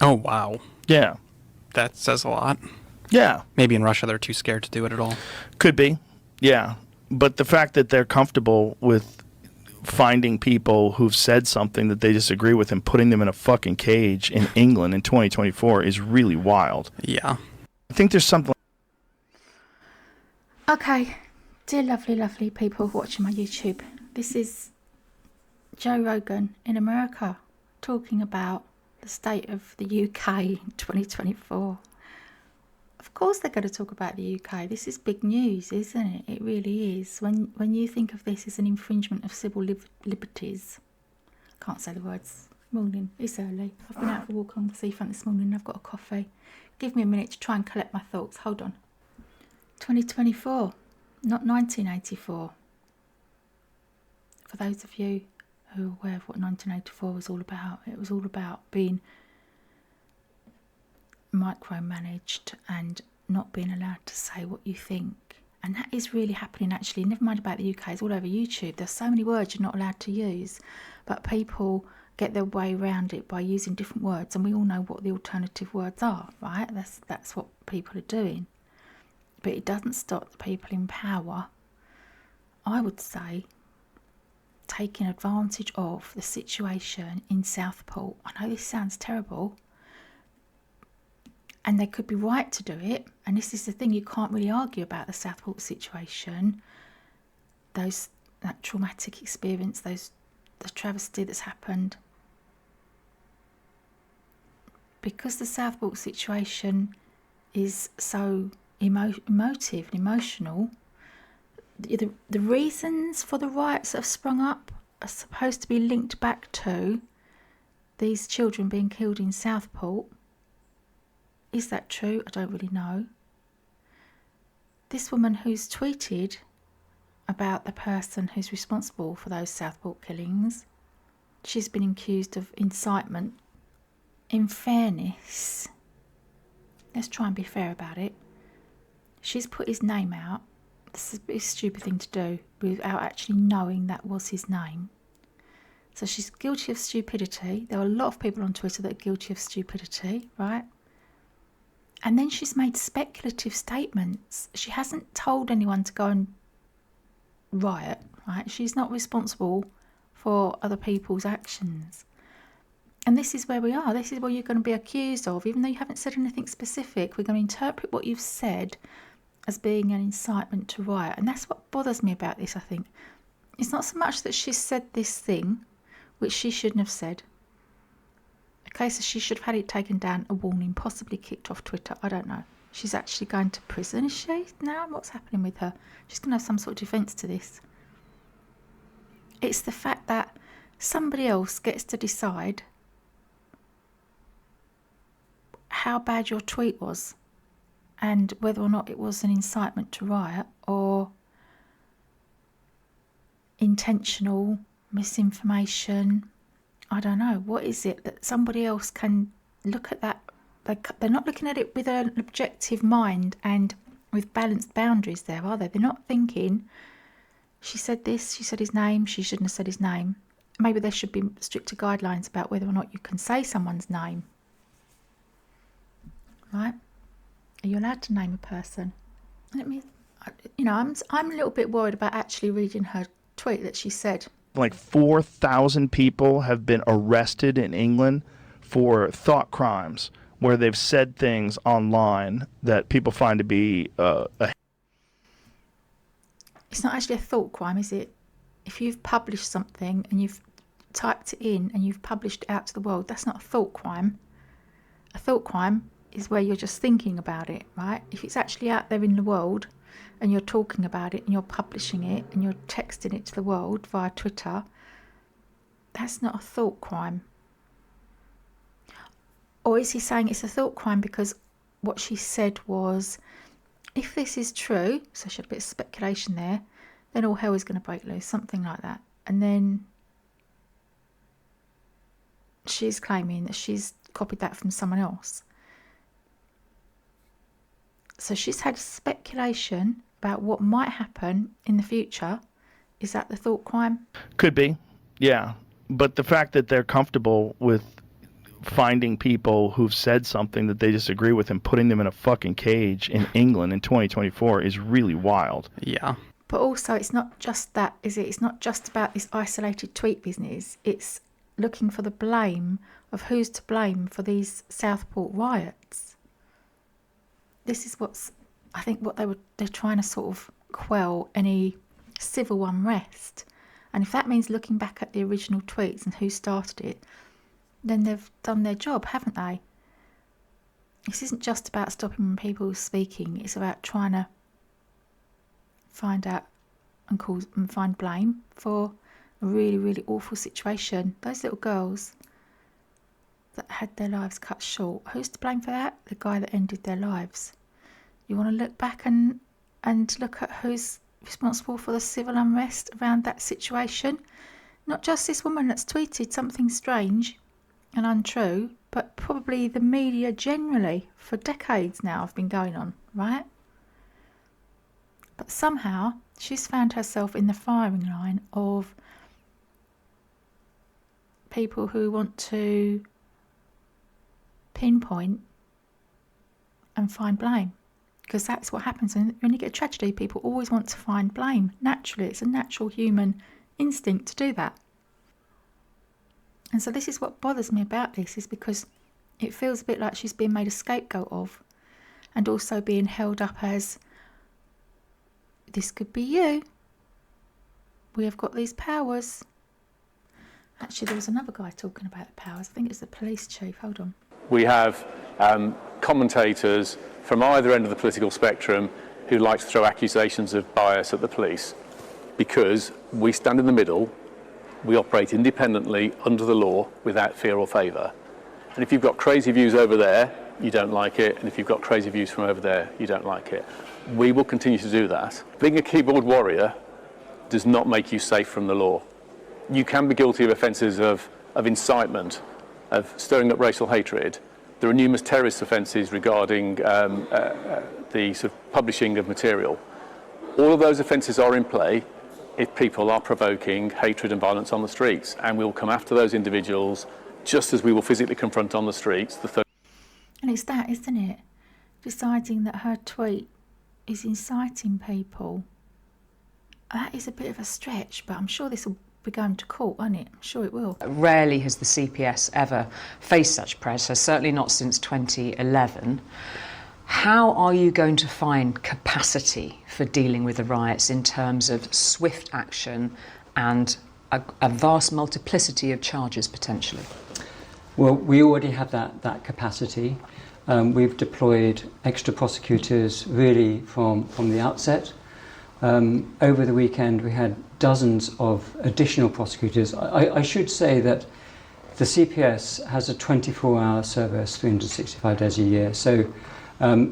Oh, wow. Yeah. That says a lot. Yeah. Maybe in Russia they're too scared to do it at all. Could be. Yeah. But the fact that they're comfortable with finding people who've said something that they disagree with and putting them in a fucking cage in England in 2024 is really wild. Yeah. I think there's something. Okay, dear lovely, lovely people watching my YouTube, this is Joe Rogan in America talking about the state of the UK in 2024. Of course they're going to talk about the UK. This is big news, isn't it? It really is. When you think of this as an infringement of civil liberties. Can't say the words. Morning. It's early. I've been out for a walk on the seafront this morning and I've got a coffee. Give me a minute to try and collect my thoughts. Hold on. 2024, not 1984. For those of you who are aware of what 1984 was all about, it was all about being micromanaged and not being allowed to say what you think. And that is really happening actually. Never mind about the UK, it's all over YouTube. There's so many words you're not allowed to use, but people get their way around it by using different words, and we all know what the alternative words are, right? That's what people are doing. But it doesn't stop the people in power, I would say, taking advantage of the situation in Southport. I know this sounds terrible, and they could be right to do it. And this is the thing, you can't really argue about the Southport situation, that traumatic experience, the travesty that's happened. Because the Southport situation is so emotive and emotional, the reasons for the riots that have sprung up are supposed to be linked back to these children being killed in Southport. Is that true? I don't really know. This woman who's tweeted about the person who's responsible for those Southport killings, she's been accused of incitement. In fairness, let's try and be fair about it. She's put his name out. This is a stupid thing to do without actually knowing that was his name. So she's guilty of stupidity. There are a lot of people on Twitter that are guilty of stupidity, right? And then she's made speculative statements. She hasn't told anyone to go and riot, right? She's not responsible for other people's actions. And this is where we are. This is what you're going to be accused of. Even though you haven't said anything specific, we're going to interpret what you've said as being an incitement to riot. And that's what bothers me about this, I think. It's not so much that she's said this thing, which she shouldn't have said. Okay, so she should have had it taken down, a warning, possibly kicked off Twitter. I don't know. She's actually going to prison, is she? Now, what's happening with her? She's going to have some sort of defence to this. It's the fact that somebody else gets to decide how bad your tweet was and whether or not it was an incitement to riot or intentional misinformation. I don't know. What is it that somebody else can look at that? They're not looking at it with an objective mind and with balanced boundaries there, are they? They're not thinking, she said this, she said his name, she shouldn't have said his name. Maybe there should be stricter guidelines about whether or not you can say someone's name. Right? Are you allowed to name a person? I'm a little bit worried about actually reading her tweet that she said. Like 4,000 people have been arrested in England for thought crimes where they've said things online that people find to be It's not actually a thought crime, is it? If you've published something and you've typed it in and you've published it out to the world, that's not a thought crime. A thought crime is where you're just thinking about it, right? If it's actually out there in the world and you're talking about it and you're publishing it and you're texting it to the world via Twitter, that's not a thought crime. Or is he saying it's a thought crime because what she said was, if this is true, so she had a bit of speculation there, then all hell is going to break loose, something like that. And then she's claiming that she's copied that from someone else. So she's had speculation about what might happen in the future. Is that the thought crime? Could be, yeah. But the fact that they're comfortable with finding people who've said something that they disagree with and putting them in a fucking cage in England in 2024 is really wild. Yeah. But also, it's not just that, is it? It's not just about this isolated tweet business. It's looking for the blame of who's to blame for these Southport riots. This is what's, I think, what they're trying to sort of quell any civil unrest. And if that means looking back at the original tweets and who started it, then they've done their job, haven't they? This isn't just about stopping people speaking. It's about trying to find out and find blame for a really, really awful situation. Those little girls that had their lives cut short, who's to blame for that? The guy that ended their lives. You want to look back and look at who's responsible for the civil unrest around that situation? Not just this woman that's tweeted something strange and untrue, but probably the media generally for decades now have been going on, right? But somehow she's found herself in the firing line of people who want to pinpoint and find blame. Because that's what happens when you get a tragedy. People always want to find blame. Naturally, it's a natural human instinct to do that. And so this is what bothers me about this, is because it feels a bit like she's being made a scapegoat of, and also being held up as, this could be you. We have got these powers. Actually, there was another guy talking about the powers. I think it's the police chief. Hold on. We have commentators from either end of the political spectrum who like to throw accusations of bias at the police, because we stand in the middle, we operate independently under the law without fear or favour. And if you've got crazy views over there, you don't like it, and if you've got crazy views from over there, you don't like it. We will continue to do that. Being a keyboard warrior does not make you safe from the law. You can be guilty of offences of incitement, of stirring up racial hatred. There are numerous terrorist offences regarding the sort of publishing of material. All of those offences are in play if people are provoking hatred and violence on the streets, and we will come after those individuals just as we will physically confront on the streets. And it's that, isn't it? Deciding that her tweet is inciting people. That is a bit of a stretch, but I'm sure this will be going to court, won't it? I'm sure it will. Rarely has the CPS ever faced such pressure, certainly not since 2011. How are you going to find capacity for dealing with the riots in terms of swift action and a vast multiplicity of charges potentially? Well, we already have that capacity. We've deployed extra prosecutors really from the outset. Over the weekend we had dozens of additional prosecutors. I should say that the CPS has a 24-hour service, 365 days a year. So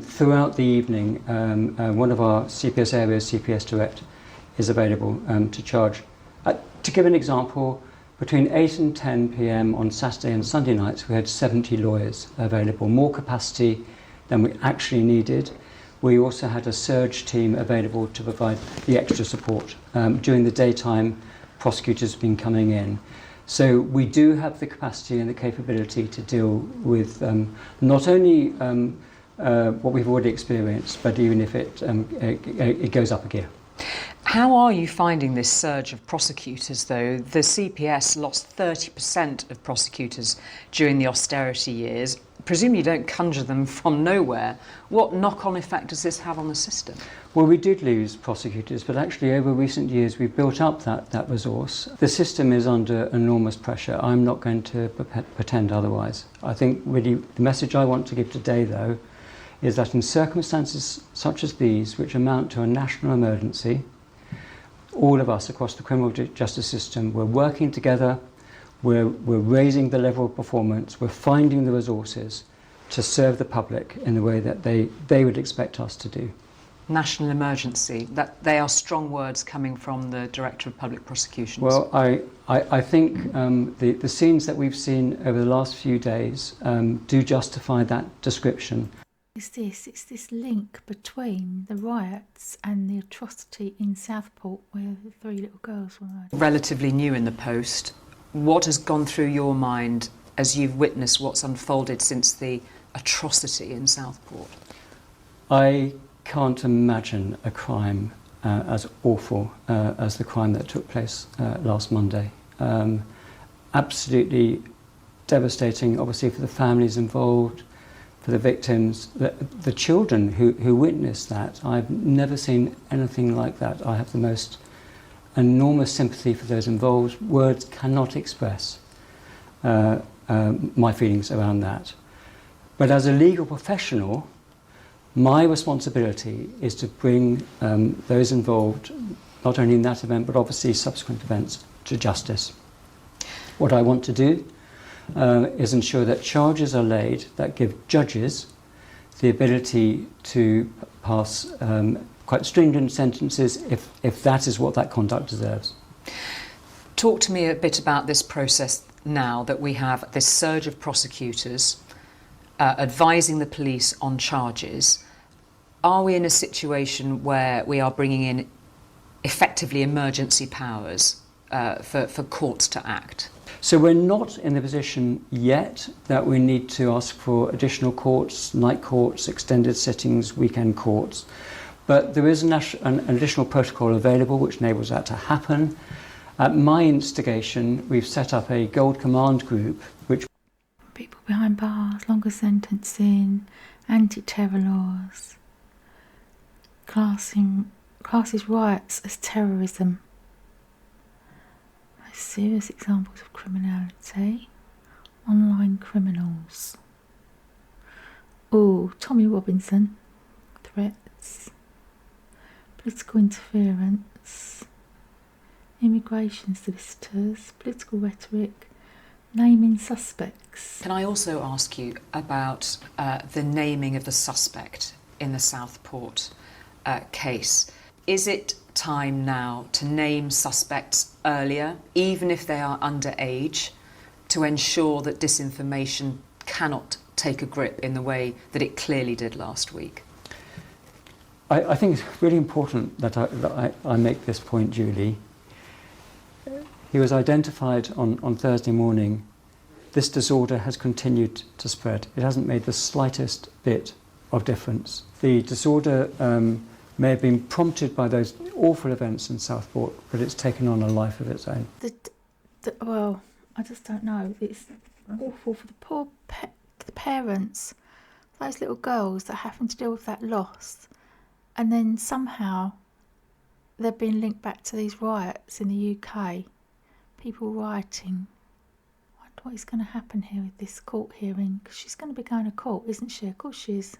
throughout the evening, one of our CPS areas, CPS Direct, is available to charge. To give an example, between 8 and 10 p.m. on Saturday and Sunday nights, we had 70 lawyers available, more capacity than we actually needed. We also had a surge team available to provide the extra support. During the daytime, prosecutors have been coming in. So we do have the capacity and the capability to deal with not only what we've already experienced, but even if it goes up a gear. How are you finding this surge of prosecutors, though? The CPS lost 30% of prosecutors during the austerity years. Presumably you don't conjure them from nowhere. What knock-on effect does this have on the system? Well, we did lose prosecutors, but actually over recent years we've built up that resource. The system is under enormous pressure. I'm not going to pretend otherwise. I think really the message I want to give today, though, is that in circumstances such as these, which amount to a national emergency, all of us across the criminal justice system, we're working together, we're raising the level of performance, we're finding the resources to serve the public in the way that they would expect us to do. National emergency, that they are strong words coming from the Director of Public Prosecutions. Well, I think the scenes that we've seen over the last few days do justify that description. It's this link between the riots and the atrocity in Southport where the 3 little girls were murdered. Relatively new in the post, what has gone through your mind as you've witnessed what's unfolded since the atrocity in Southport? I can't imagine a crime as awful as the crime that took place last Monday. Absolutely devastating, obviously, for the families involved, for the victims, the children who witnessed that. I've never seen anything like that. I have the most enormous sympathy for those involved. Words cannot express my feelings around that. But as a legal professional, my responsibility is to bring those involved, not only in that event, but obviously subsequent events, to justice. What I want to do is ensure that charges are laid that give judges the ability to pass quite stringent sentences if that is what that conduct deserves. Talk to me a bit about this process now that we have this surge of prosecutors advising the police on charges. Are we in a situation where we are bringing in effectively emergency powers for courts to act? So we're not in the position yet that we need to ask for additional courts, night courts, extended sittings, weekend courts. But there is an additional protocol available which enables that to happen. At my instigation, we've set up a Gold Command group which... People behind bars, longer sentencing, anti-terror laws, classes riots as terrorism. Serious examples of criminality. Online criminals. Oh, Tommy Robinson. Threats. Political interference. Immigration solicitors. Political rhetoric. Naming suspects. Can I also ask you about the naming of the suspect in the Southport case? Is it time now to name suspects earlier, even if they are underage, to ensure that disinformation cannot take a grip in the way that it clearly did last week? I think it's really important that I make this point, Julie. He was identified on Thursday morning. This disorder has continued to spread. It hasn't made the slightest bit of difference. The disorder may have been prompted by those awful events in Southport, but it's taken on a life of its own. Well, I just don't know. It's awful for the poor the parents, those little girls that having to deal with that loss, and then somehow they're being linked back to these riots in the UK. People rioting. I wonder what is going to happen here with this court hearing, because she's going to be going to court, isn't she? Of course she is.